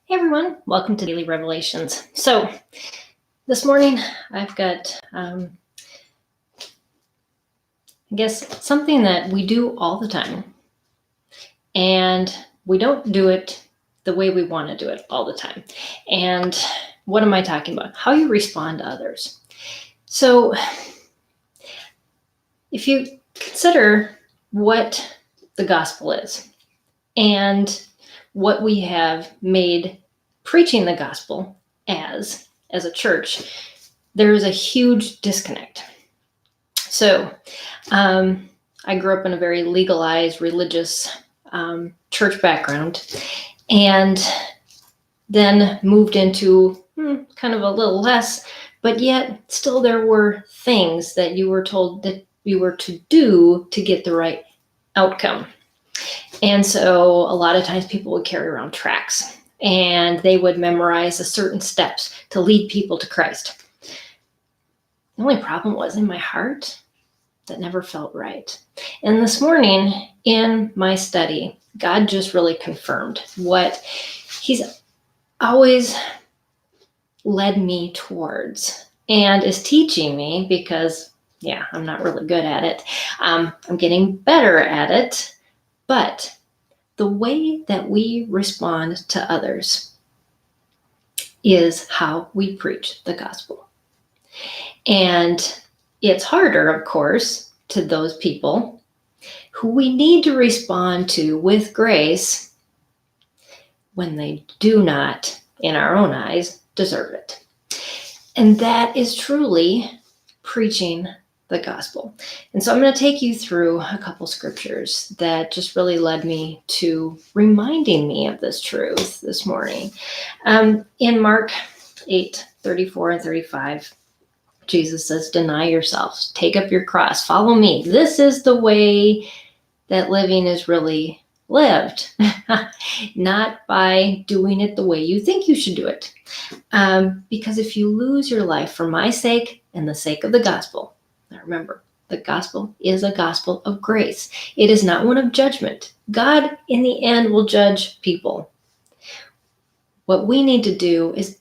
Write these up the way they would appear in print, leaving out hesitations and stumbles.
Hey everyone, welcome to Daily Revelations. So this morning I've got, something that we do all the time, and we don't do it the way we want to do it all the time. And what am I talking about? How you respond to others. So if you consider what the gospel is and what we have made preaching the gospel as a church, there's a huge disconnect. So I grew up in a very legalized religious church background, and then moved into kind of a little less, but yet still there were things that you were told that you were to do to get the right outcome. And so a lot of times people would carry around tracts, and they would memorize a certain steps to lead people to Christ. The only problem was in my heart, that never felt right. And this morning in my study, God just really confirmed what He's always led me towards and is teaching me, because I'm not really good at it. I'm getting better at it, but the way that we respond to others is how we preach the gospel. And it's harder, of course, to those people who we need to respond to with grace when they do not, in our own eyes, deserve it. And that is truly preaching the gospel. And so I'm going to take you through a couple scriptures that just really led me to reminding me of this truth this morning. In Mark 8:34 and 35, Jesus says, "Deny yourselves, take up your cross, follow me." This is the way that living is really lived, not by doing it the way you think you should do it. Because if you lose your life for my sake and the sake of the gospel, now remember, the gospel is a gospel of grace. It is not one of judgment. God, in the end, will judge people. What we need to do is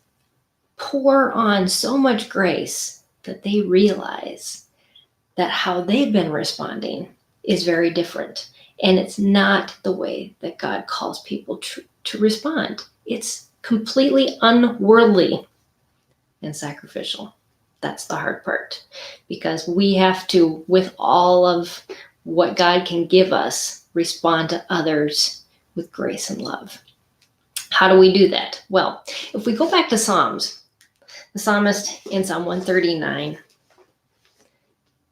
pour on so much grace that they realize that how they've been responding is very different. And it's not the way that God calls people to respond. It's completely unworldly and sacrificial. That's the hard part, because we have to, with all of what God can give us, respond to others with grace and love. How do we do that? Well, if we go back to Psalms, the psalmist in Psalm 139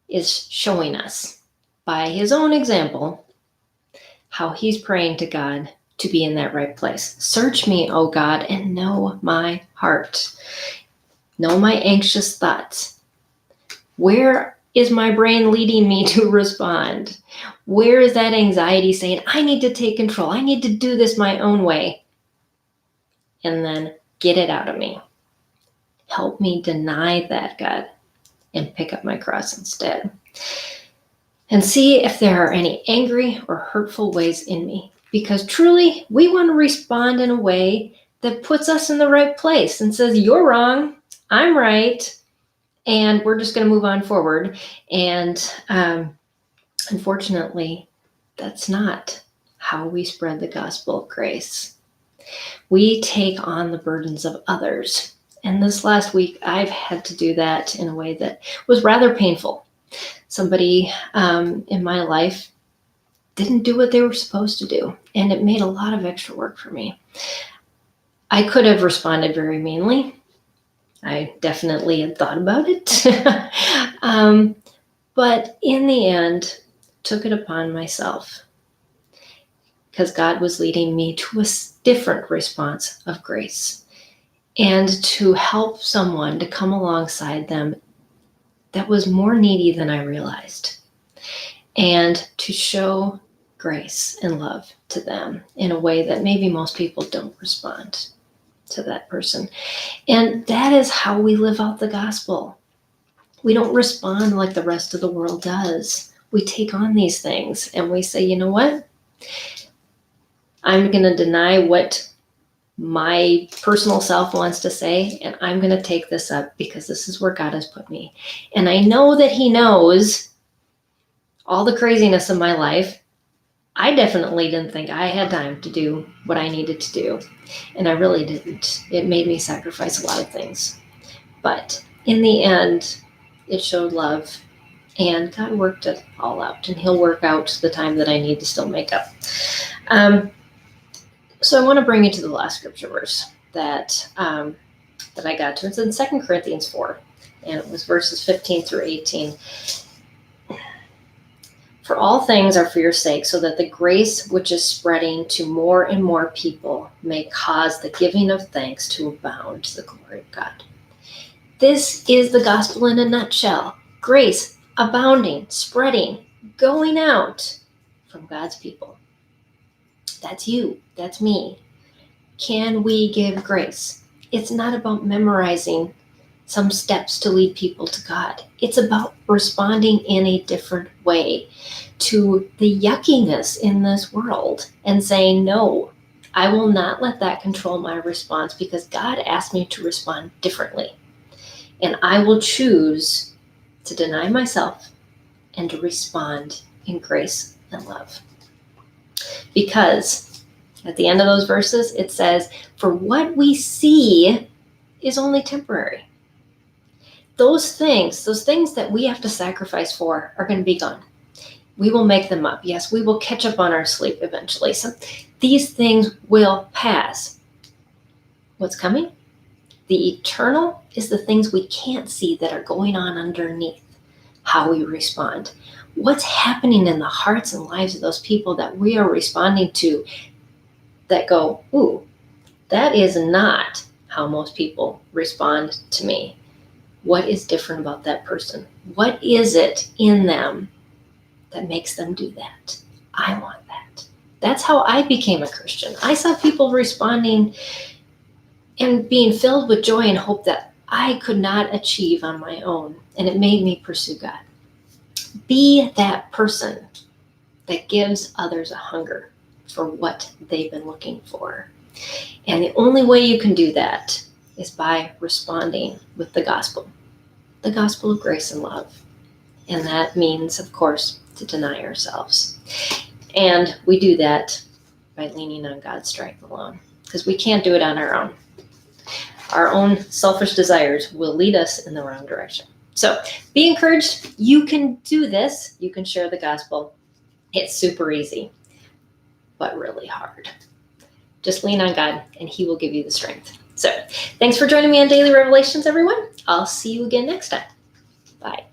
is showing us by his own example how he's praying to God to be in that right place. "Search me, O God, and know my heart. Know my anxious thoughts. Where is my brain leading me to respond? Where is that anxiety saying, I need to take control. I need to do this my own way." And then get it out of me. Help me deny that, God, and pick up my cross instead. And see if there are any angry or hurtful ways in me. Because truly, we want to respond in a way that puts us in the right place and says, you're wrong, I'm right, and we're just going to move on forward. And unfortunately, that's not how we spread the gospel of grace. We take on the burdens of others. And this last week, I've had to do that in a way that was rather painful. Somebody in my life didn't do what they were supposed to do, and it made a lot of extra work for me. I could have responded very meanly. I definitely had thought about it. But in the end, took it upon myself, because God was leading me to a different response of grace, and to help someone to come alongside them that was more needy than I realized, and to show grace and love to them in a way that maybe most people don't respond to that person. And that is how we live out the gospel. We don't respond like the rest of the world does. We take on these things and we say, you know what? I'm going to deny what my personal self wants to say, and I'm going to take this up because this is where God has put me. And I know that he knows all the craziness of my life. I definitely didn't think I had time to do what I needed to do. And I really didn't. It made me sacrifice a lot of things. But in the end, it showed love. And God worked it all out. And he'll work out the time that I need to still make up. So I want to bring you to the last scripture verse that I got to. It's in 2 Corinthians 4. And it was verses 15 through 18. For all things are for your sake, so that the grace which is spreading to more and more people may cause the giving of thanks to abound to the glory of God. This is the gospel in a nutshell. Grace abounding, spreading, going out from God's people. That's you. That's me. Can we give grace? It's not about memorizing some steps to lead people to God. It's about responding in a different way to the yuckiness in this world and saying, no, I will not let that control my response because God asked me to respond differently. And I will choose to deny myself and to respond in grace and love. Because at the end of those verses, it says, for what we see is only temporary. Those things that we have to sacrifice for are going to be gone. We will make them up. Yes, we will catch up on our sleep eventually. So these things will pass. What's coming? The eternal is the things we can't see that are going on underneath how we respond. What's happening in the hearts and lives of those people that we are responding to that go, ooh, that is not how most people respond to me. What is different about that person? What is it in them that makes them do that? I want that. That's how I became a Christian. I saw people responding and being filled with joy and hope that I could not achieve on my own. And it made me pursue God. Be that person that gives others a hunger for what they've been looking for. And the only way you can do that is by responding with the gospel of grace and love. And that means, of course, to deny ourselves. And we do that by leaning on God's strength alone, because we can't do it on our own. Our own selfish desires will lead us in the wrong direction. So be encouraged. You can do this. You can share the gospel. It's super easy, but really hard. Just lean on God and he will give you the strength. So thanks for joining me on Daily Revelations, everyone. I'll see you again next time. Bye.